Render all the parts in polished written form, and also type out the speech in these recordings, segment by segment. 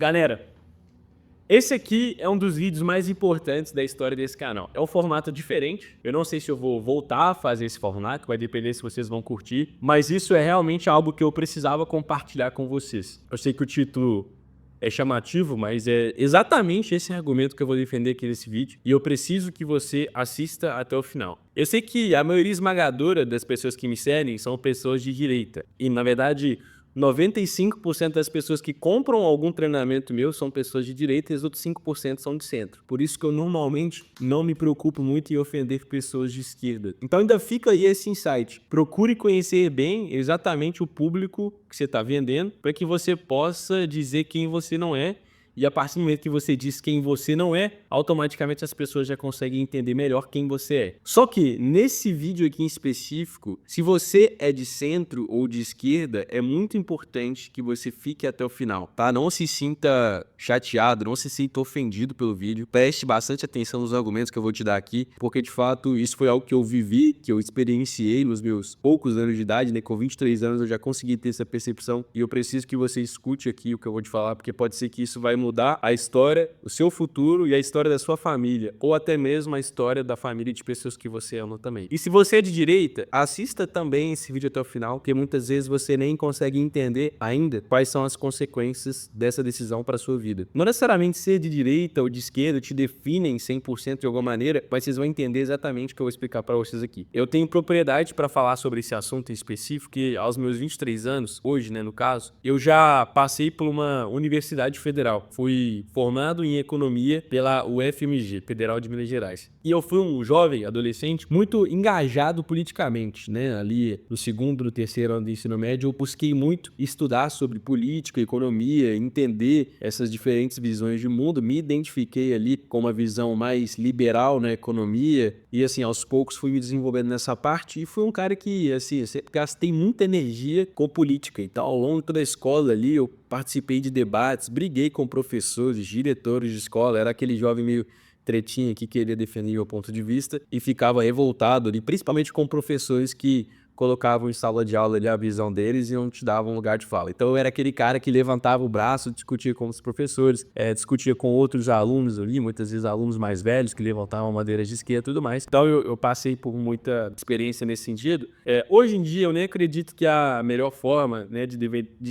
Galera, esse aqui é um dos vídeos mais importantes da história desse canal. É um formato diferente. Eu não sei se eu vou voltar a fazer esse formato, vai depender se vocês vão curtir. Mas isso é realmente algo que eu precisava compartilhar com vocês. Eu sei que o título é chamativo, mas é exatamente esse argumento que eu vou defender aqui nesse vídeo. E eu preciso que você assista até o final. Eu sei que a maioria esmagadora das pessoas que me seguem são pessoas de direita. E, na verdade, 95% das pessoas que compram algum treinamento meu são pessoas de direita e os outros 5% são de centro. Por isso que eu normalmente não me preocupo muito em ofender pessoas de esquerda. Então ainda fica aí esse insight. Procure conhecer bem exatamente o público que você está vendendo para que você possa dizer quem você não é. E a partir do momento que você diz quem você não é, automaticamente as pessoas já conseguem entender melhor quem você é. Só que nesse vídeo aqui em específico, se você é de centro ou de esquerda, é muito importante que você fique até o final, tá? Não se sinta chateado, não se sinta ofendido pelo vídeo. Preste bastante atenção nos argumentos que eu vou te dar aqui, porque de fato isso foi algo que eu vivi, que eu experienciei nos meus poucos anos de idade, né? Com 23 anos eu já consegui ter essa percepção e eu preciso que você escute aqui o que eu vou te falar, porque pode ser que isso vai mudar a história, o seu futuro e a história da sua família, ou até mesmo a história da família de pessoas que você ama também. E se você é de direita, assista também esse vídeo até o final, porque muitas vezes você nem consegue entender ainda quais são as consequências dessa decisão para a sua vida. Não necessariamente ser de direita ou de esquerda te definem 100% de alguma maneira, mas vocês vão entender exatamente o que eu vou explicar para vocês aqui. Eu tenho propriedade para falar sobre esse assunto em específico, que aos meus 23 anos, hoje, né, no caso, eu já passei por uma universidade federal. Fui formado em economia pela UFMG, Federal de Minas Gerais. E eu fui um jovem, adolescente, muito engajado politicamente, né? Ali no segundo, no terceiro ano do ensino médio, eu busquei muito estudar sobre política, economia, entender essas diferentes visões de mundo. Me identifiquei ali com uma visão mais liberal na economia e, assim, aos poucos fui me desenvolvendo nessa parte e fui um cara que, assim, sempre gastei muita energia com política. Então, ao longo de toda a escola ali, eu participei de debates, briguei com professores, diretores de escola, era aquele jovem meio tretinha que queria defender o ponto de vista e ficava revoltado ali, principalmente com professores que colocavam em sala de aula ali a visão deles e não te davam lugar de fala. Então eu era aquele cara que levantava o braço, discutia com os professores, discutia com outros alunos ali, muitas vezes alunos mais velhos que levantavam bandeiras de esquerda e tudo mais. Então eu passei por muita experiência nesse sentido. Hoje em dia eu nem acredito que a melhor forma, né, de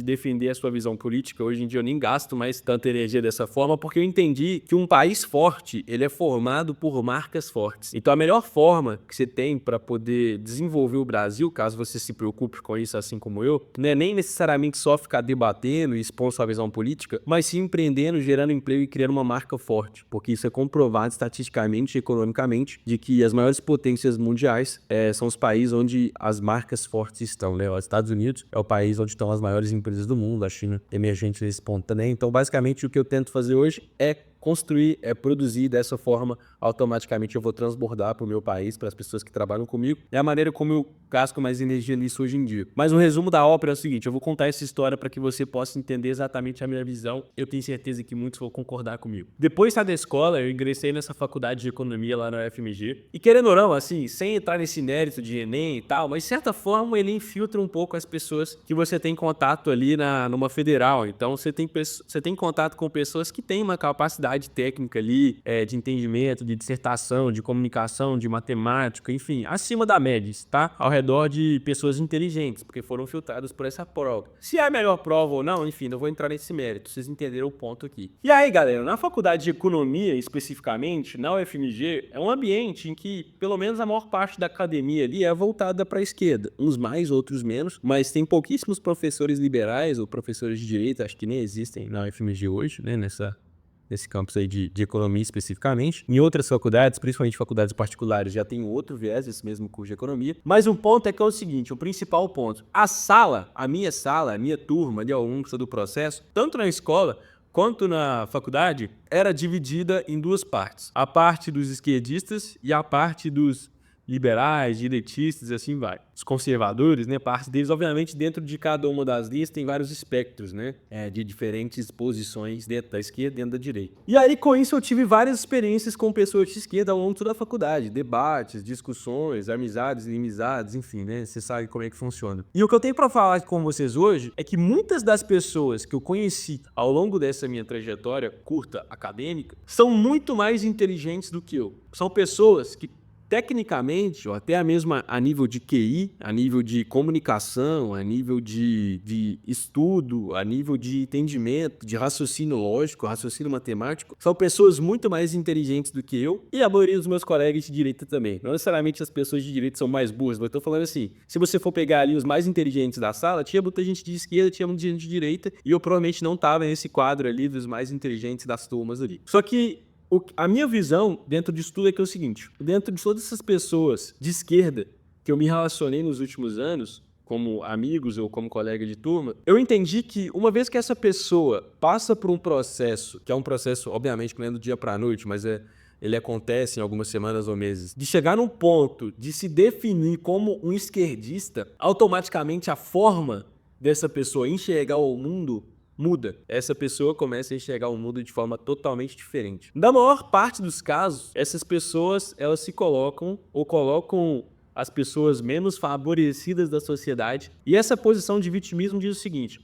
defender a sua visão política, hoje em dia eu nem gasto mais tanta energia dessa forma, porque eu entendi que um país forte, ele é formado por marcas fortes. Então a melhor forma que você tem para poder desenvolver o Brasil, caso você se preocupe com isso assim como eu, não é nem necessariamente só ficar debatendo e expondo sua visão política, mas sim empreendendo, gerando emprego e criando uma marca forte, porque isso é comprovado estatisticamente e economicamente de que as maiores potências mundiais são os países onde as marcas fortes estão, né? Os Estados Unidos é o país onde estão as maiores empresas do mundo, a China emergente nesse ponto também. Então, basicamente, o que eu tento fazer hoje é construir, produzir dessa forma, automaticamente eu vou transbordar para o meu país, para as pessoas que trabalham comigo. É a maneira como eu gasto mais energia nisso hoje em dia. Mas o resumo da ópera é o seguinte, eu vou contar essa história para que você possa entender exatamente a minha visão. Eu tenho certeza que muitos vão concordar comigo. Depois da escola, eu ingressei nessa faculdade de economia lá na UFMG. E querendo ou não, assim, sem entrar nesse mérito de Enem e tal, mas de certa forma ele infiltra um pouco as pessoas que você tem contato ali numa federal. Então você tem contato com pessoas que têm uma capacidade técnica ali, de entendimento, de dissertação, de comunicação, de matemática, enfim, acima da média, tá? Ao redor de pessoas inteligentes, porque foram filtradas por essa prova. Se é a melhor prova ou não, enfim, não vou entrar nesse mérito, vocês entenderam o ponto aqui. E aí, galera, na faculdade de economia, especificamente, na UFMG, é um ambiente em que, pelo menos a maior parte da academia ali é voltada para a esquerda, uns mais, outros menos, mas tem pouquíssimos professores liberais ou professores de direita, acho que nem existem na UFMG hoje, né, nesse campus aí de economia especificamente. Em outras faculdades, principalmente faculdades particulares, já tem outro viés, esse mesmo curso de economia. Mas um ponto é que é o seguinte, o principal ponto. A minha turma ali ao longo do processo, tanto na escola quanto na faculdade, era dividida em duas partes. A parte dos esquerdistas e a parte dos liberais, direitistas e assim vai. Os conservadores, né, parte deles, obviamente, dentro de cada uma das listas tem vários espectros, né, de diferentes posições dentro da esquerda e dentro da direita. E aí, com isso, eu tive várias experiências com pessoas de esquerda ao longo de toda a faculdade, debates, discussões, amizades, inimizades, enfim, né, você sabe como é que funciona. E o que eu tenho para falar com vocês hoje é que muitas das pessoas que eu conheci ao longo dessa minha trajetória curta acadêmica são muito mais inteligentes do que eu. São pessoas que tecnicamente, ou até mesmo a nível de QI, a nível de comunicação, a nível de estudo, a nível de entendimento, de raciocínio lógico, raciocínio matemático, são pessoas muito mais inteligentes do que eu e a maioria dos meus colegas de direita também. Não necessariamente as pessoas de direita são mais burras, mas eu tô falando assim, se você for pegar ali os mais inteligentes da sala, tinha muita gente de esquerda, tinha muita gente de direita, e eu provavelmente não tava nesse quadro ali dos mais inteligentes das turmas ali. Só que a minha visão dentro disso tudo é que é o seguinte, dentro de todas essas pessoas de esquerda que eu me relacionei nos últimos anos, como amigos ou como colega de turma, eu entendi que uma vez que essa pessoa passa por um processo, que é um processo, obviamente, que não é do dia para a noite, mas ele acontece em algumas semanas ou meses, de chegar num ponto de se definir como um esquerdista, automaticamente a forma dessa pessoa enxergar o mundo muda. Essa pessoa começa a enxergar o mundo de forma totalmente diferente. Na maior parte dos casos, essas pessoas, elas se colocam ou colocam as pessoas menos favorecidas da sociedade. E essa posição de vitimismo diz o seguinte: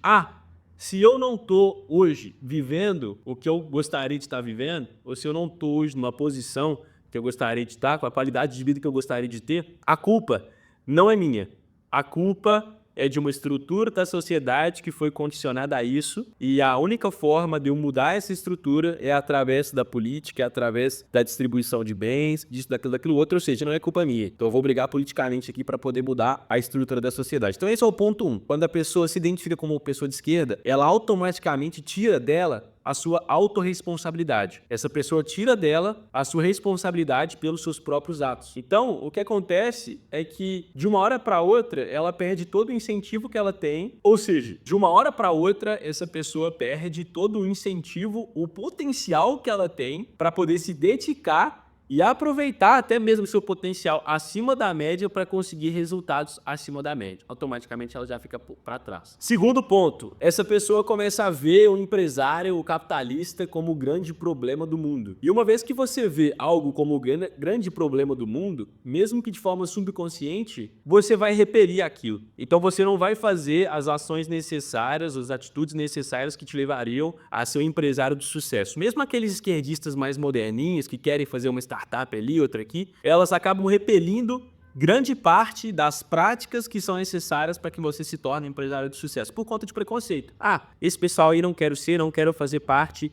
se eu não tô hoje vivendo o que eu gostaria de estar vivendo, ou se eu não tô hoje numa posição que eu gostaria de estar, com a qualidade de vida que eu gostaria de ter, a culpa não é minha. A culpa é de uma estrutura da sociedade que foi condicionada a isso, e a única forma de eu mudar essa estrutura é através da política, é através da distribuição de bens, disso, daquilo outro, ou seja, não é culpa minha. Então eu vou brigar politicamente aqui para poder mudar a estrutura da sociedade. Então esse é o ponto 1. Quando a pessoa se identifica como pessoa de esquerda, ela automaticamente tira dela a sua autorresponsabilidade. Essa pessoa tira dela a sua responsabilidade pelos seus próprios atos. Então, o que acontece é que, de uma hora para outra, ela perde todo o incentivo que ela tem, ou seja, de uma hora para outra, essa pessoa perde todo o incentivo, o potencial que ela tem para poder se dedicar e aproveitar até mesmo seu potencial acima da média para conseguir resultados acima da média. Automaticamente ela já fica para trás. Segundo ponto, essa pessoa começa a ver o empresário, o capitalista como o grande problema do mundo. E uma vez que você vê algo como o grande problema do mundo, mesmo que de forma subconsciente, você vai repelir aquilo. Então você não vai fazer as ações necessárias, as atitudes necessárias que te levariam a ser um empresário de sucesso. Mesmo aqueles esquerdistas mais moderninhos que querem fazer uma startup ali, outra aqui, elas acabam repelindo grande parte das práticas que são necessárias para que você se torne um empresário de sucesso, por conta de preconceito. Esse pessoal aí não quero ser, não quero fazer parte,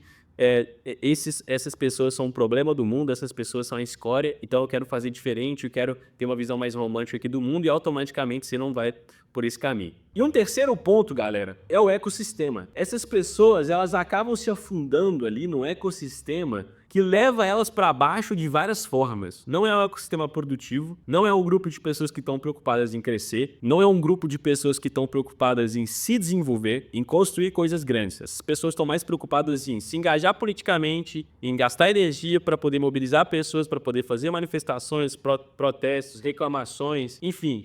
essas pessoas são um problema do mundo, essas pessoas são a escória, então eu quero fazer diferente, eu quero ter uma visão mais romântica aqui do mundo, e automaticamente você não vai por esse caminho. E um terceiro ponto, galera, é o ecossistema. Essas pessoas, elas acabam se afundando ali no ecossistema que leva elas para baixo de várias formas. Não é um ecossistema produtivo, não é um grupo de pessoas que estão preocupadas em crescer, não é um grupo de pessoas que estão preocupadas em se desenvolver, em construir coisas grandes. Essas pessoas estão mais preocupadas em se engajar politicamente, em gastar energia para poder mobilizar pessoas, para poder fazer manifestações, protestos, reclamações, enfim.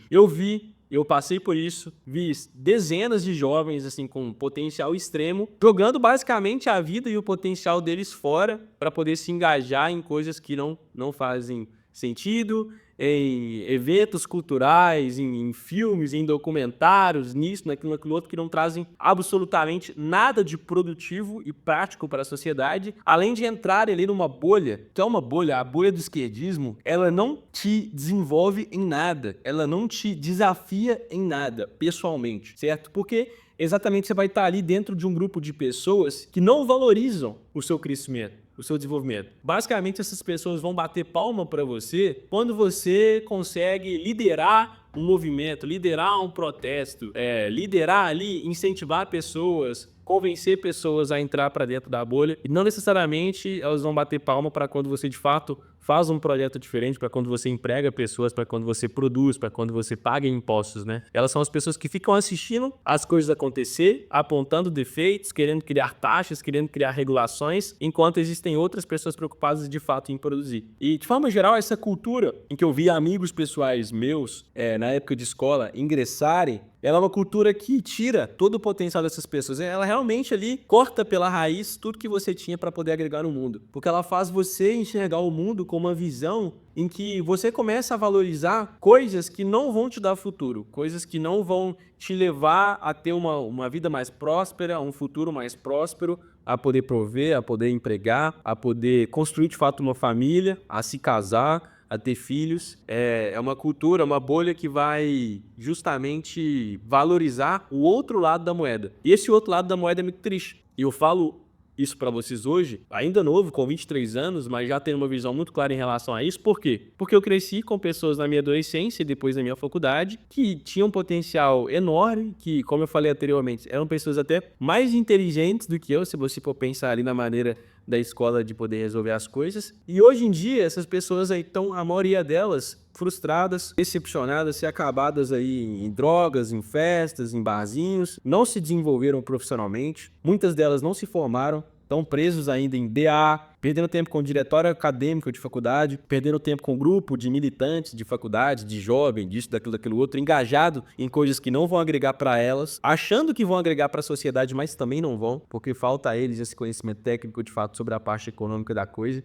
Eu passei por isso, vi dezenas de jovens assim com potencial extremo, jogando basicamente a vida e o potencial deles fora para poder se engajar em coisas que não fazem sentido, em eventos culturais, em filmes, em documentários, nisso, naquilo outro, que não trazem absolutamente nada de produtivo e prático para a sociedade, além de entrar ali numa bolha. Então é uma bolha, a bolha do esquerdismo, ela não te desenvolve em nada, ela não te desafia em nada, pessoalmente, certo? Porque exatamente você vai estar ali dentro de um grupo de pessoas que não valorizam o seu crescimento, o seu desenvolvimento. Basicamente, essas pessoas vão bater palma para você quando você consegue liderar um movimento, liderar um protesto, liderar ali, incentivar pessoas, convencer pessoas a entrar para dentro da bolha. E não necessariamente elas vão bater palma para quando você, de fato, faz um projeto diferente para quando você emprega pessoas, para quando você produz, para quando você paga impostos, né? Elas são as pessoas que ficam assistindo as coisas acontecer, apontando defeitos, querendo criar taxas, querendo criar regulações, enquanto existem outras pessoas preocupadas de fato em produzir. E, de forma geral, essa cultura em que eu vi amigos pessoais meus, na época de escola, ingressarem, ela é uma cultura que tira todo o potencial dessas pessoas. Ela realmente ali corta pela raiz tudo que você tinha para poder agregar no mundo. Porque ela faz você enxergar o mundo com uma visão em que você começa a valorizar coisas que não vão te dar futuro, coisas que não vão te levar a ter uma vida mais próspera, um futuro mais próspero, a poder prover, a poder empregar, a poder construir de fato uma família, a se casar, a ter filhos. É uma cultura, uma bolha que vai justamente valorizar o outro lado da moeda. E esse outro lado da moeda é muito triste. E eu falo isso para vocês hoje, ainda novo, com 23 anos, mas já tenho uma visão muito clara em relação a isso. Por quê? Porque eu cresci com pessoas na minha adolescência e depois na minha faculdade que tinham um potencial enorme, que, como eu falei anteriormente, eram pessoas até mais inteligentes do que eu, se você for pensar ali na maneira da escola de poder resolver as coisas. E hoje em dia, essas pessoas aí estão, a maioria delas, frustradas, decepcionadas, acabadas aí em drogas, em festas, em barzinhos, não se desenvolveram profissionalmente, muitas delas não se formaram, estão presos ainda em DA, perdendo tempo com o diretório acadêmico de faculdade, perdendo tempo com o grupo de militantes de faculdade, de jovem, disso, daquilo outro, engajado em coisas que não vão agregar para elas, achando que vão agregar para a sociedade, mas também não vão, porque falta a eles esse conhecimento técnico de fato sobre a parte econômica da coisa.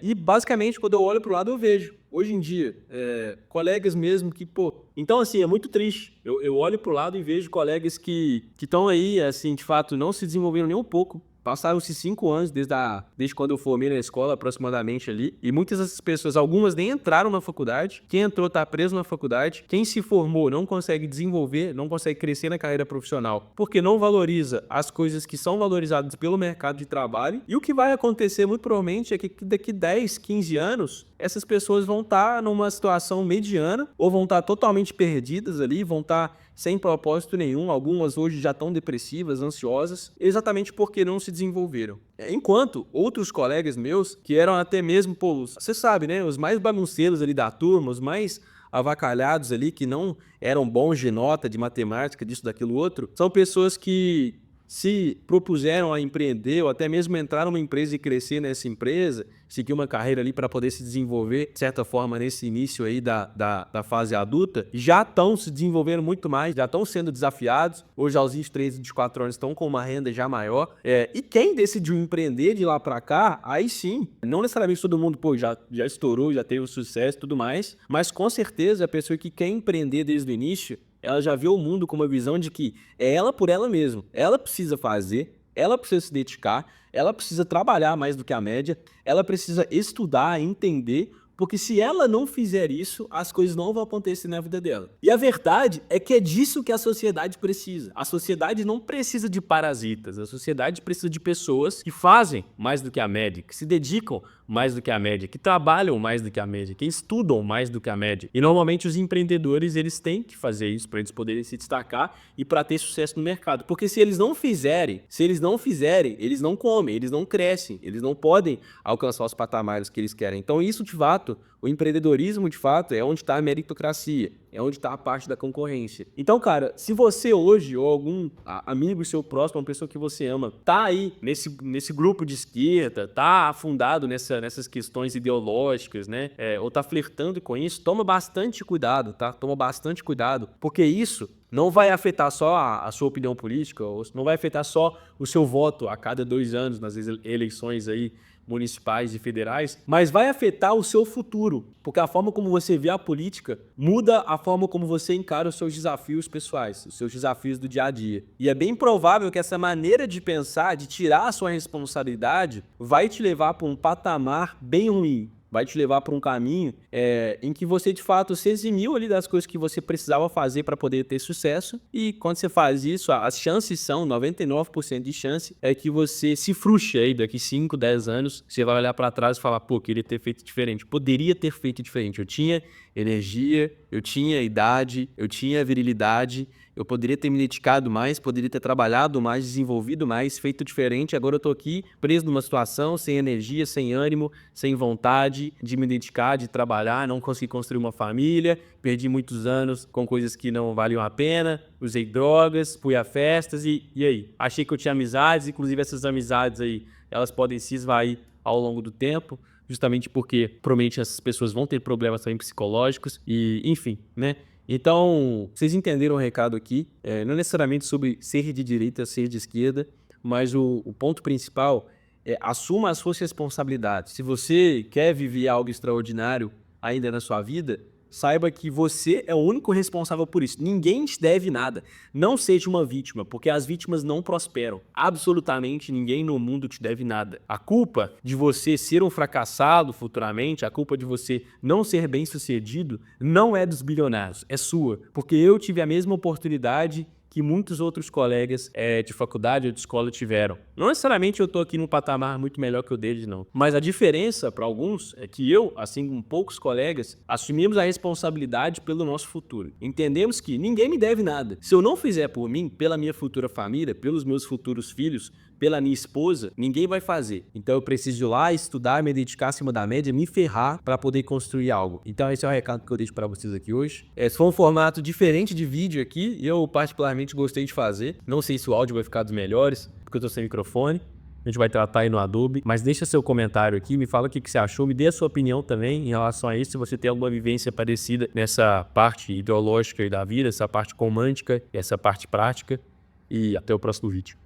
E basicamente, quando eu olho para o lado, eu vejo, hoje em dia, colegas mesmo que, então assim, é muito triste. Eu olho para o lado e vejo colegas que estão aí, assim, de fato, não se desenvolveram nem um pouco. Passaram-se 5 anos desde quando eu formei na escola, aproximadamente ali. E muitas dessas pessoas, algumas nem entraram na faculdade. Quem entrou está preso na faculdade. Quem se formou não consegue desenvolver, não consegue crescer na carreira profissional, porque não valoriza as coisas que são valorizadas pelo mercado de trabalho. E o que vai acontecer, muito provavelmente, é que daqui 10, 15 anos, essas pessoas vão estar numa situação mediana ou vão estar totalmente perdidas ali, vão estar sem propósito nenhum. Algumas hoje já estão depressivas, ansiosas, exatamente porque não se desenvolveram. Enquanto outros colegas meus, que eram até mesmo, você sabe, né, os mais bagunceiros ali da turma, os mais avacalhados ali, que não eram bons de nota, de matemática, disso, daquilo, outro, são pessoas que se propuseram a empreender ou até mesmo entrar numa empresa e crescer nessa empresa, seguir uma carreira ali para poder se desenvolver, de certa forma, nesse início aí da fase adulta, já estão se desenvolvendo muito mais, já estão sendo desafiados. Hoje, aos 23, 24 anos, estão com uma renda já maior. E quem decidiu empreender de lá para cá, aí sim, não necessariamente todo mundo já estourou, já teve o sucesso e tudo mais, mas com certeza a pessoa que quer empreender desde o início, ela já vê o mundo com uma visão de que é ela por ela mesma. Ela precisa fazer, ela precisa se dedicar, ela precisa trabalhar mais do que a média, ela precisa estudar, entender, porque se ela não fizer isso, as coisas não vão acontecer na vida dela. E a verdade é que é disso que a sociedade precisa. A sociedade não precisa de parasitas, a sociedade precisa de pessoas que fazem mais do que a média, que se dedicam mais do que a média, que trabalham mais do que a média, que estudam mais do que a média. E normalmente os empreendedores, eles têm que fazer isso para eles poderem se destacar e para ter sucesso no mercado. Porque se eles não fizerem, eles não comem, eles não crescem, eles não podem alcançar os patamares que eles querem. Então isso, de fato, o empreendedorismo, de fato, é onde está a meritocracia, é onde está a parte da concorrência. Então, cara, se você hoje, ou algum amigo seu próximo, uma pessoa que você ama, tá aí nesse grupo de esquerda, tá afundado nessas questões ideológicas, né? Ou tá flertando com isso, toma bastante cuidado, tá? Toma bastante cuidado, porque isso não vai afetar só a sua opinião política, ou não vai afetar só o seu voto a cada 2 anos nas eleições aí municipais e federais, mas vai afetar o seu futuro, porque a forma como você vê a política muda a forma como você encara os seus desafios pessoais, os seus desafios do dia a dia. E é bem provável que essa maneira de pensar, de tirar a sua responsabilidade, vai te levar para um patamar bem ruim. Vai te levar para um caminho em que você, de fato, se eximiu ali das coisas que você precisava fazer para poder ter sucesso. E quando você faz isso, as chances são 99% de chance é que você se frustre aí daqui 5, 10 anos. Você vai olhar para trás e falar, queria ter feito diferente. Poderia ter feito diferente. Eu tinha energia, eu tinha idade, eu tinha virilidade, eu poderia ter me dedicado mais, poderia ter trabalhado mais, desenvolvido mais, feito diferente. Agora eu tô aqui preso numa situação sem energia, sem ânimo, sem vontade de me dedicar, de trabalhar, não consegui construir uma família, perdi muitos anos com coisas que não valiam a pena, usei drogas, fui a festas e aí? Achei que eu tinha amizades, inclusive essas amizades aí, elas podem se esvair ao longo do tempo, justamente porque provavelmente essas pessoas vão ter problemas também psicológicos e, enfim, né? Então, vocês entenderam o recado aqui, não necessariamente sobre ser de direita, ser de esquerda, mas o ponto principal é assuma as suas responsabilidades. Se você quer viver algo extraordinário ainda na sua vida, saiba que você é o único responsável por isso. Ninguém te deve nada. Não seja uma vítima, porque as vítimas não prosperam. Absolutamente ninguém no mundo te deve nada. A culpa de você ser um fracassado futuramente, a culpa de você não ser bem-sucedido, não é dos bilionários, é sua. Porque eu tive a mesma oportunidade que muitos outros colegas de faculdade ou de escola tiveram. Não necessariamente eu estou aqui num patamar muito melhor que o deles, não. Mas a diferença para alguns é que eu, assim como poucos colegas, assumimos a responsabilidade pelo nosso futuro. Entendemos que ninguém me deve nada. Se eu não fizer por mim, pela minha futura família, pelos meus futuros filhos, pela minha esposa, ninguém vai fazer. Então eu preciso ir lá, estudar, me dedicar acima da média, me ferrar para poder construir algo. Então esse é o recado que eu deixo para vocês aqui hoje. Esse foi um formato diferente de vídeo aqui e eu particularmente gostei de fazer. Não sei se o áudio vai ficar dos melhores, porque eu tô sem microfone. A gente vai tratar aí no Adobe, mas deixa seu comentário aqui, me fala o que você achou, me dê a sua opinião também em relação a isso, se você tem alguma vivência parecida nessa parte ideológica aí da vida, essa parte romântica, essa parte prática, e até o próximo vídeo.